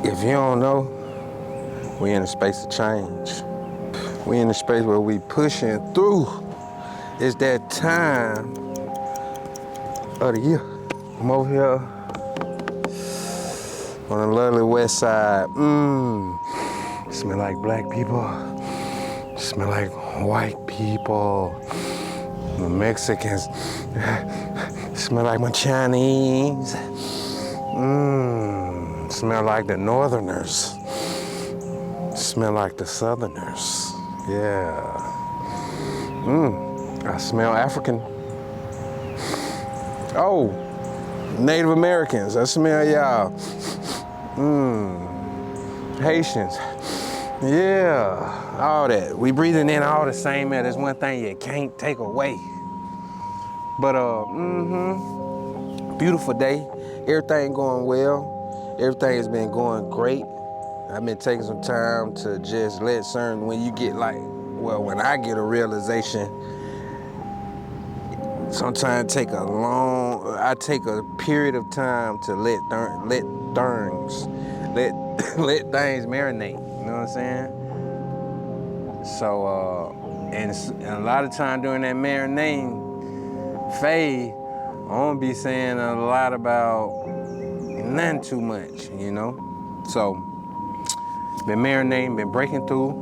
If you don't know, we in a space of change. We in a space where we pushing through. It's that time of the year. I'm over here on the lovely west side. Smell like black people. Smell like white people. The Mexicans. Smell like my Chinese. Smell like the Northerners. Smell like the Southerners. Yeah. I smell African. Oh, Native Americans. I smell y'all. Haitians. Yeah, all that. We breathing in all the same air. There's one thing you can't take away. But beautiful day. Everything going well. Everything has been going great. I've been taking some time to just let certain, when you get like, well, when I get a realization, sometimes I take a period of time to let things marinate, you know what I'm saying? So, and a lot of time during that marinating phase, I don't be saying a lot about nothing too much, you know? So, been marinating, been breaking through,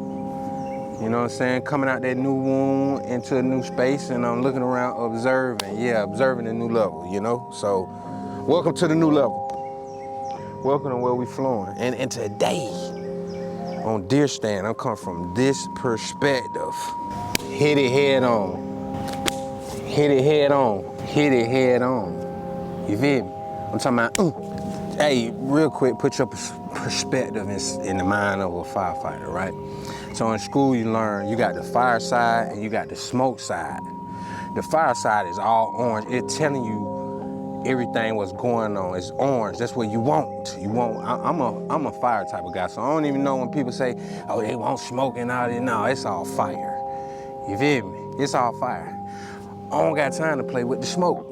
you know what I'm saying? Coming out that new womb into a new space, and I'm looking around, observing a new level, you know? So, welcome to the new level. Welcome to where we flowing. And today, on Deer Stand, I'm coming from this perspective. Hit it head on. Hit it head on. Hit it head on. You feel me? I'm talking about, hey, real quick, put your perspective in the mind of a firefighter, right? So in school you learn, you got the fire side and you got the smoke side. The fire side is all orange. It's telling you everything what's going on. It's orange. That's what you want. I'm a fire type of guy, so I don't even know when people say, oh, they want smoke and all that. No, it's all fire. You feel me? It's all fire. I don't got time to play with the smoke.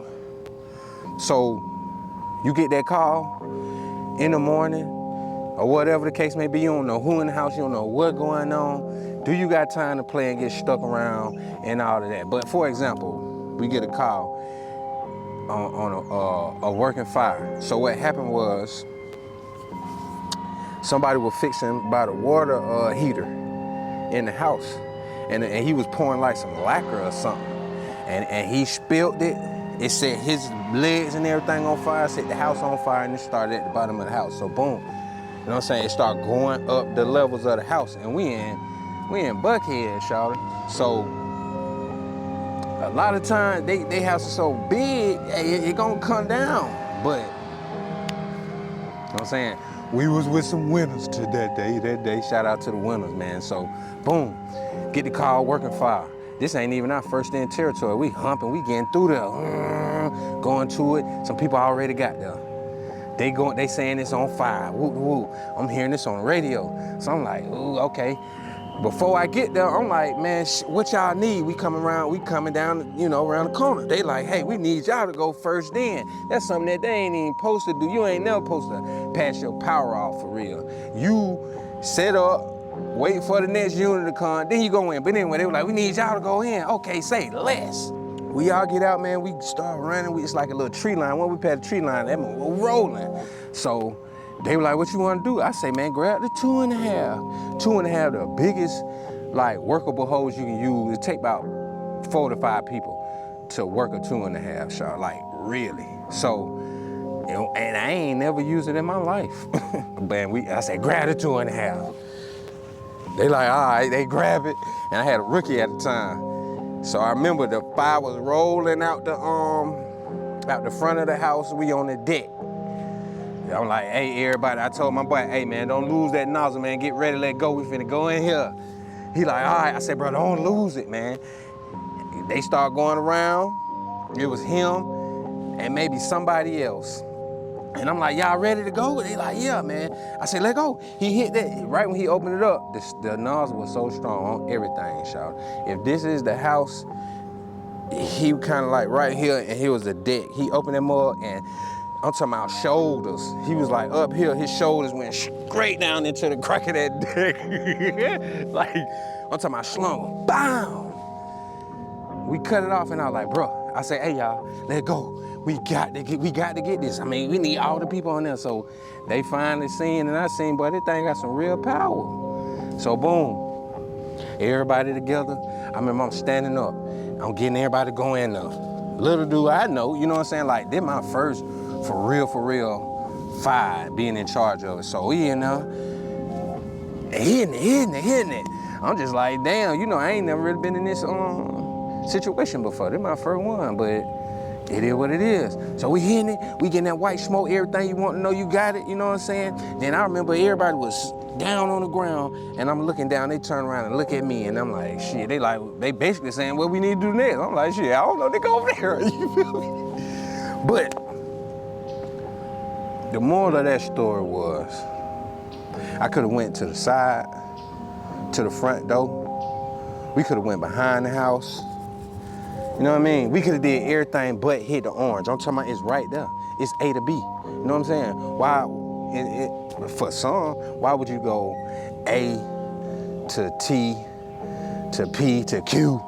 So you get that call in the morning, or whatever the case may be, you don't know who in the house, you don't know what's going on. Do you got time to play and get stuck around and all of that? But for example, we get a call on a working fire. So what happened was, somebody was fixing by the water heater in the house, and he was pouring like some lacquer or something, and he spilled it. It set his legs and everything on fire, set the house on fire, and it started at the bottom of the house. So boom, you know what I'm saying? It started going up the levels of the house, and we in Buckhead, shawty. So a lot of times they house is so big, it gonna come down. But you know what I'm saying? We was with some winners to that day. Shout out to the winners, man. So boom, get the call, working fire. This ain't even our first day in territory. We humping, we getting through there, going to it. Some people already got there. They saying it's on fire. Woo, woo. I'm hearing this on the radio. So I'm like, ooh, okay. Before I get there, I'm like, man, what y'all need? We coming down, you know, around the corner. They like, hey, we need y'all to go first then. That's something that they ain't even supposed to do. You ain't never supposed to pass your power off for real. You set up, wait for the next unit to come, then you go in. But anyway, they were like, we need y'all to go in. Okay, say less. We all get out, man, we start running. It's like a little tree line. When we passed the tree line, that we're rolling. So they were like, what you want to do? I say, man, grab the 2.5. 2.5, the biggest, like, workable hose you can use. It take about 4 to 5 people to work a 2.5 shot, like, really. So, you know, and I ain't never used it in my life. But I said, grab the 2.5. They like, all right, they grab it. And I had a rookie at the time. So I remember the fire was rolling out the front of the house. We on the deck. I'm like, hey, everybody, I told my boy, hey, man, don't lose that nozzle, man. Get ready, let go. We finna go in here. He like, all right. I said, bro, don't lose it, man. They start going around. It was him and maybe somebody else. And I'm like, y'all ready to go? They like, yeah, man. I said, let go. He hit that. Right when he opened it up, the nozzle was so strong on everything, shout. If this is the house, he kind of like right here, and here was the deck. He opened them up, and I'm talking about shoulders. He was like up here, his shoulders went straight down into the crack of that dick. Like, I'm talking about slung, bam! We cut it off and I was like, bro, I said, hey y'all, let's go. We got to get this. I mean, we need all the people on there. So they finally seen and I seen, boy, this thing got some real power. So boom, everybody together. I remember I'm standing up. I'm getting everybody to go in there. Little do I know, you know what I'm saying? Like, this my first for real fight being in charge of it. So we in there, hitting it. I'm just like, damn, you know, I ain't never really been in this situation before. This my first one, but it is what it is. So we hitting it, we getting that white smoke, everything you want to know, you got it, you know what I'm saying? Then I remember everybody was down on the ground and I'm looking down, they turn around and look at me and I'm like, shit, they basically saying what we need to do next. I'm like, shit, I don't know, they go over there, you feel me? But the moral of that story was, I could have went to the side, to the front door. We could have went behind the house. You know what I mean? We could have did everything but hit the orange. I'm talking about it's right there. It's A to B. You know what I'm saying? Why, for some, why would you go A to T to P to Q?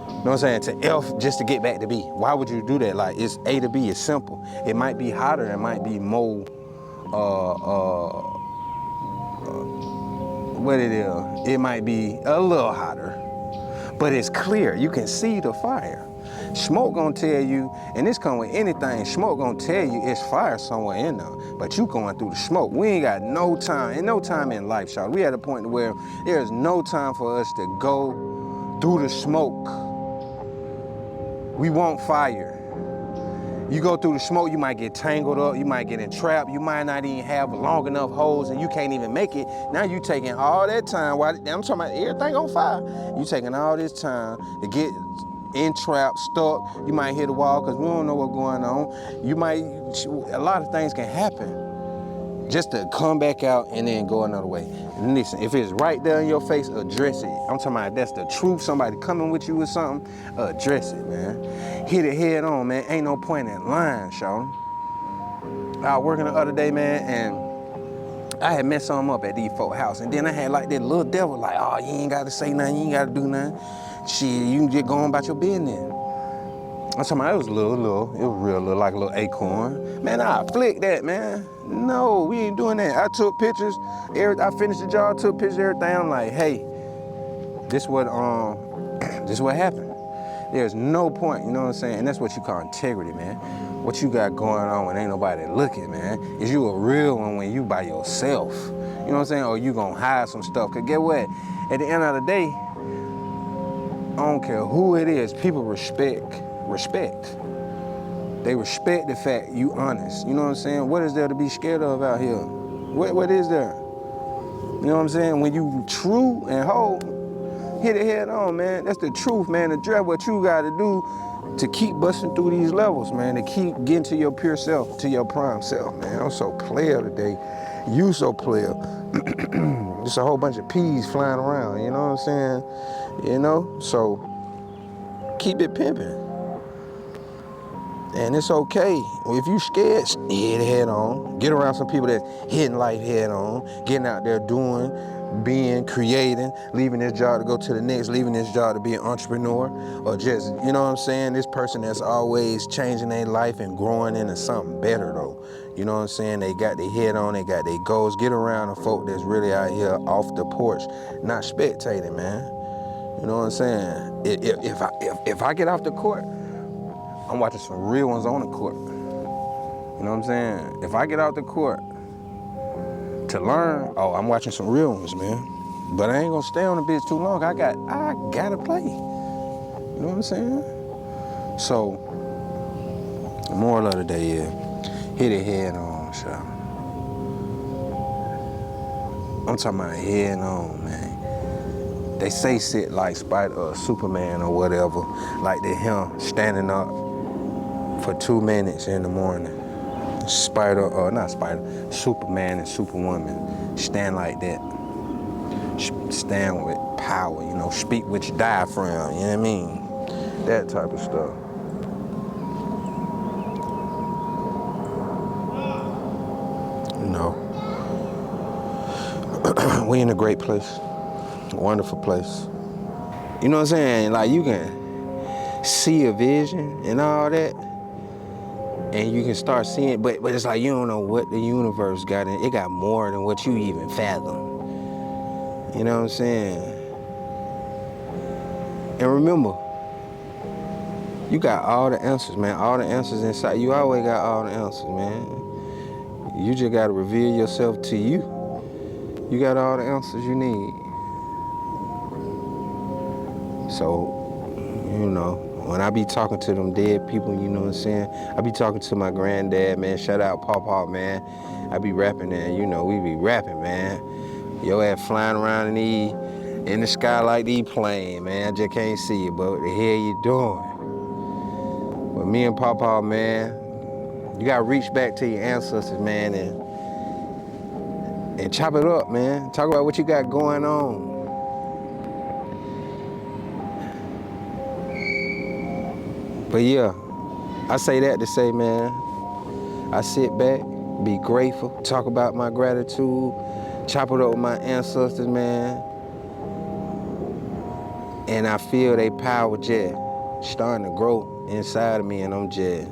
You know what I'm saying? To F just to get back to B. Why would you do that? Like, it's A to B, it's simple. It might be hotter, it might be more, what it is. It might be a little hotter, but it's clear. You can see the fire. Smoke gonna tell you, and this come with anything, smoke gonna tell you it's fire somewhere in there, but you going through the smoke. We ain't got no time, and no time in life, y'all. We at a point where there's no time for us to go through the smoke. We want fire. You go through the smoke, you might get tangled up, you might get entrapped, you might not even have long enough holes and you can't even make it. Now you taking all that time, while I'm talking about everything on fire. You taking all this time to get entrapped, stuck. You might hit a wall because we don't know what's going on. You might, a lot of things can happen just to come back out and then go another way. And listen, if it's right there in your face, address it. I'm talking about that's the truth. Somebody coming with you with something, address it, man. Hit it head on, man. Ain't no point in lying, Sean. I was working the other day, man, and I had messed something up at these folk house. And then I had like that little devil, like, oh, you ain't got to say nothing, you ain't got to do nothing. Shit, you can just go on about your business. I'm talking about it was little, it was real little, like a little acorn. Man, I flicked that, man. No, we ain't doing that. I took pictures, I finished the job, took pictures, everything. I'm like, hey, this what happened. There's no point, you know what I'm saying? And that's what you call integrity, man. What you got going on when ain't nobody looking, man, is you a real one when you by yourself. You know what I'm saying? Or you gonna hide some stuff. Cause get what? At the end of the day, I don't care who it is, people respect. They respect the fact you honest. You know what I'm saying? What is there to be scared of out here? What is there? You know what I'm saying? When you true and whole, hit it head on, man. That's the truth, man. Address what you gotta do to keep busting through these levels, man. To keep getting to your pure self, to your prime self, man. I'm so player today. You so player. Just a whole bunch of peas flying around, you know what I'm saying? You know? So keep it pimping. And it's okay. If you scared, hit head on. Get around some people that's hitting life head on, getting out there doing, being, creating, leaving this job to go to the next, leaving this job to be an entrepreneur, or just, you know what I'm saying, this person that's always changing their life and growing into something better though. You know what I'm saying? They got their head on, they got their goals. Get around the folk that's really out here off the porch, not spectating, man. You know what I'm saying? If I get off the court, I'm watching some real ones on the court. You know what I'm saying? If I get out the court to learn, oh, I'm watching some real ones, man. But I ain't gonna stay on the bitch too long. I gotta play. You know what I'm saying? So, the moral of the day is, hit it head on, so. I'm talking about head on, man. They say shit like Superman or whatever, like they him standing up for 2 minutes in the morning. Superman and Superwoman stand like that. Stand with power, you know, speak with your diaphragm, you know what I mean? That type of stuff. We in a great place, a wonderful place. You know what I'm saying? Like you can see a vision and all that, and you can start seeing, but it's like you don't know what the universe got in. It got more than what you even fathom. You know what I'm saying? And remember, you got all the answers, man. All the answers inside. You always got all the answers, man. You just gotta reveal yourself to you. You got all the answers you need. So, you know, when I be talking to them dead people, you know what I'm saying? I be talking to my granddad, man. Shout out Pawpaw, man. I be rapping and, you know, we be rapping, man. Your ass flying around in the sky like these planes, man. I just can't see you, but what the hell you doing? But me and Pawpaw, man, you gotta reach back to your ancestors, man, and chop it up, man. Talk about what you got going on. But yeah, I say that to say, man, I sit back, be grateful, talk about my gratitude, chop it up with my ancestors, man. And I feel they power just starting to grow inside of me, and I'm just,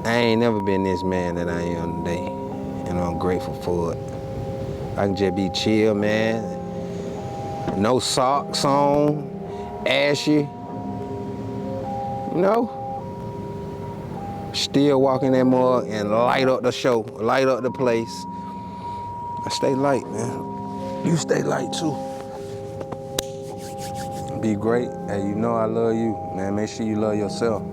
I ain't never been this man that I am today, and I'm grateful for it. I can just be chill, man. No socks on, ashy, you know? Still walking that mug and light up the show, light up the place. I stay light, man. You stay light too. Be great. Hey, you know I love you, man. Make sure you love yourself.